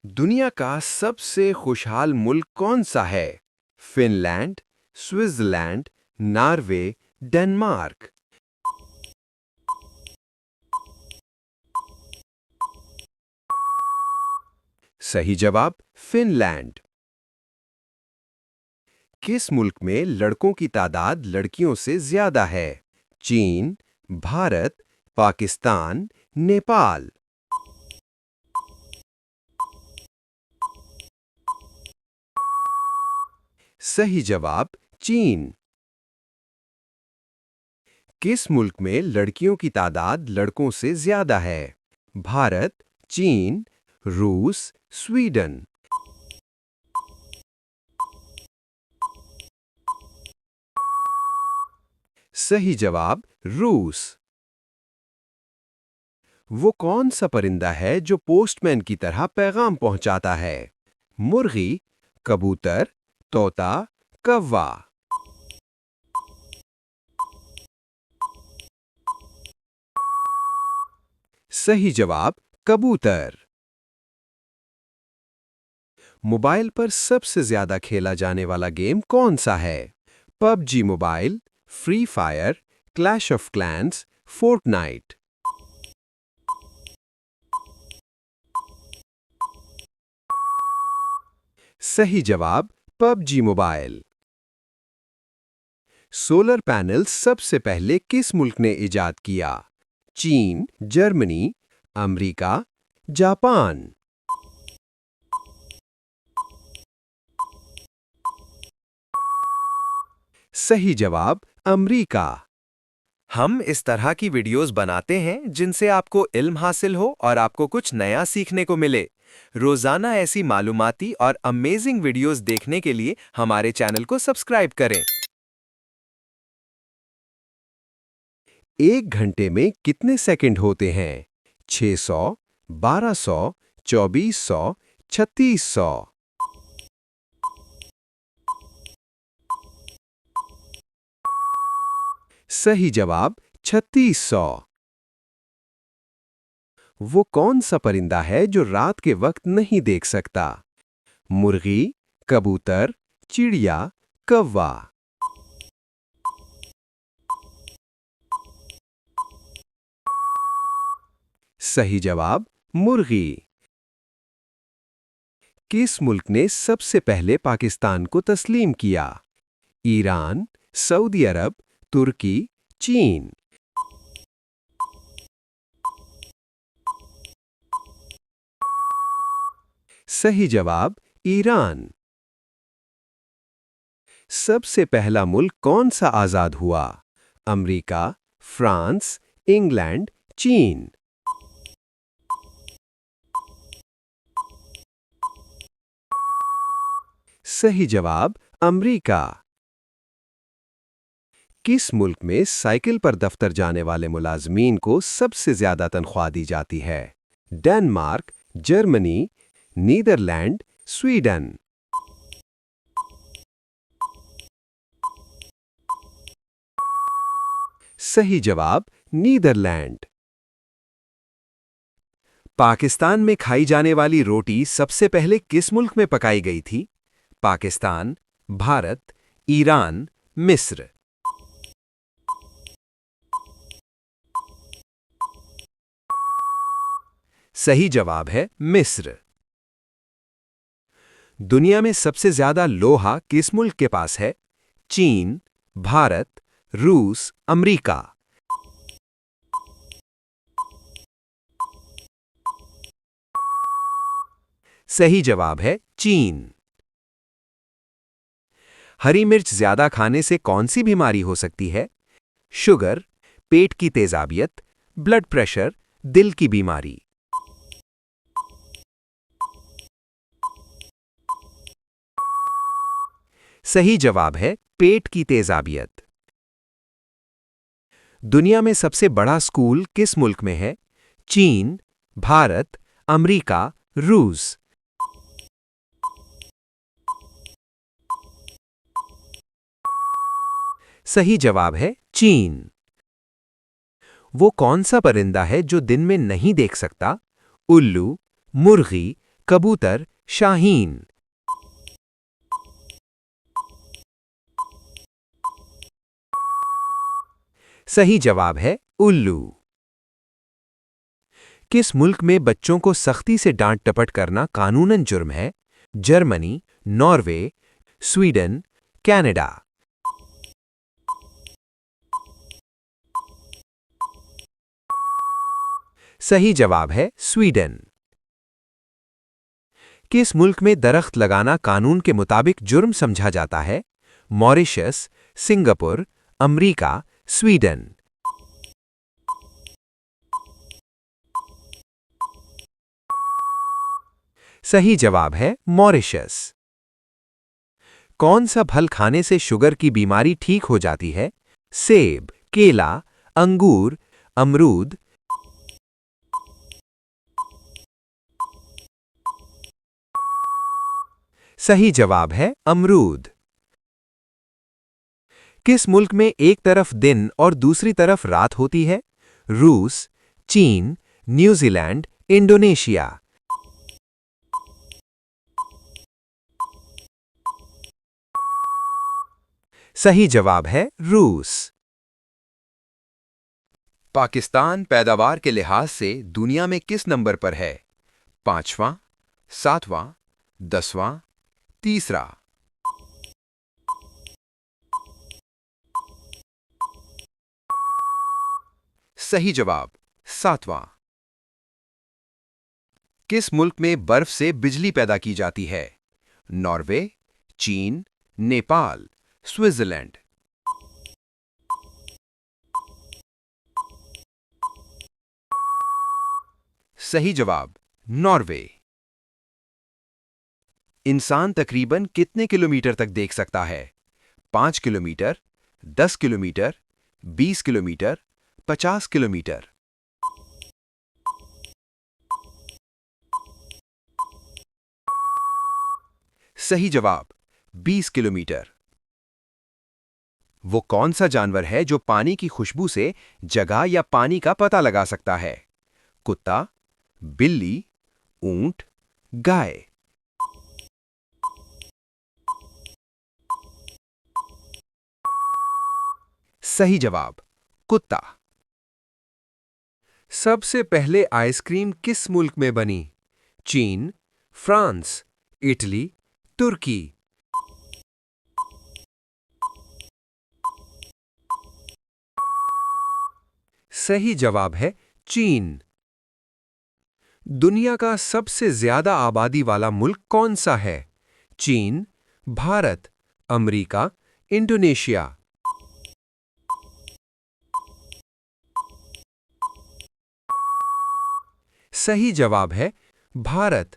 दुनिया का सबसे खुशहाल मुल्क कौन सा है? Finland, Switzerland, Norway, Denmark. सही जवाब फिनलैंड। किस मुल्क में लड़कों की तादाद लड़कियों से ज्यादा है? चीन, भारत, पाकिस्तान, नेपाल। सही जवाब चीन। किस मुल्क में लड़कियों की तादाद लड़कों से ज्यादा है? भारत, चीन, रूस, स्वीडन। सही जवाब रूस। वो कौन सा परिंदा है जो पोस्टमैन की तरह पैगाम पहुंचाता है? मुर्गी, कबूतर, तोता, कौवा। सही जवाब कबूतर। मोबाइल पर सबसे ज्यादा खेला जाने वाला गेम कौन सा है? PUBG mobile, free fire, clash of clans, Fortnite. सही जवाब पबजी मोबाइल। सोलर पैनल सबसे पहले किस मुल्क ने इजाद किया? चीन, जर्मनी, अमेरिका, जापान। सही जवाब अमेरिका। हम इस तरह की वीडियोस बनाते हैं जिनसे आपको इल्म हासिल हो और आपको कुछ नया सीखने को मिले। रोजाना ऐसी मालूमाती और अमेजिंग वीडियोस देखने के लिए हमारे चैनल को सब्सक्राइब करें। एक घंटे में कितने सेकंड होते हैं? 600, 1200, 2400, 3600। सही जवाब 3600। वो कौन सा परिंदा है जो रात के वक्त नहीं देख सकता? मुर्गी, कबूतर, चिड़िया, कौवा। सही जवाब मुर्गी। किस मुल्क ने सबसे पहले पाकिस्तान को तस्लीम किया? ईरान, सऊदी अरब, तुर्की, चीन। सही जवाब ईरान। सबसे पहला मुल्क कौन सा आजाद हुआ? अमेरिका, फ्रांस, इंग्लैंड, चीन। सही जवाब अमेरिका। किस मुल्क में साइकिल पर दफ्तर जाने वाले मुलाजमीन को सबसे ज्यादा तनख्वाह दी जाती है? Denmark, Germany, Netherlands, Sweden. सही जवाब नीदरलैंड। पाकिस्तान में खाई जाने वाली रोटी सबसे पहले किस मुल्क में पकाई गई थी? पाकिस्तान, भारत, ईरान, मिस्र। सही जवाब है मिस्र। दुनिया में सबसे ज्यादा लोहा किस मुल्क के पास है? चीन, भारत, रूस, अमेरिका। सही जवाब है चीन। हरी मिर्च ज्यादा खाने से कौन सी बीमारी हो सकती है? शुगर, पेट की तेजाबियत, ब्लड प्रेशर, दिल की बीमारी। सही जवाब है पेट की तेजाबियत। दुनिया में सबसे बड़ा स्कूल किस मुल्क में है? चीन, भारत, अमेरिका, रूस। सही जवाब है चीन। वो कौन सा परिंदा है जो दिन में नहीं देख सकता? उल्लू, मुर्गी, कबूतर, शाहीन। सही जवाब है उल्लू। किस मुल्क में बच्चों को सख्ती से डांट टपट करना कानूनन जुर्म है? Germany, Norway, Sweden, Canada. सही जवाब है स्वीडन। किस मुल्क में दरख्त लगाना कानून के मुताबिक जुर्म समझा जाता है? Mauritius, Singapore, America, Sweden. सही जवाब है मॉरिशस। कौन सा फल खाने से शुगर की बीमारी ठीक हो जाती है? सेब, केला, अंगूर, अमरूद। सही जवाब है अमरूद। किस मुल्क में एक तरफ दिन और दूसरी तरफ रात होती है? रूस, चीन, न्यूजीलैंड, इंडोनेशिया। सही जवाब है रूस। पाकिस्तान पैदावार के लिहाज से दुनिया में किस नंबर पर है? 5वां, 7वां, 10वां, तीसरा। सही जवाब 7वां। किस मुल्क में बर्फ से बिजली पैदा की जाती है? नॉर्वे, चीन, नेपाल, स्विट्जरलैंड। सही जवाब नॉर्वे। इंसान तकरीबन कितने किलोमीटर तक देख सकता है? 5 किलोमीटर, 10 किलोमीटर, 20 किलोमीटर, 50 किलोमीटर। सही जवाब 20 किलोमीटर। वो कौन सा जानवर है जो पानी की खुशबू से जगह या पानी का पता लगा सकता है? कुत्ता, बिल्ली, ऊंट, गाय। सही जवाब कुत्ता। सबसे पहले आइसक्रीम किस मुल्क में बनी? चीन, फ्रांस, इटली, तुर्की। सही जवाब है चीन। दुनिया का सबसे ज्यादा आबादी वाला मुल्क कौन सा है? चीन, भारत, अमेरिका, इंडोनेशिया। सही जवाब है भारत।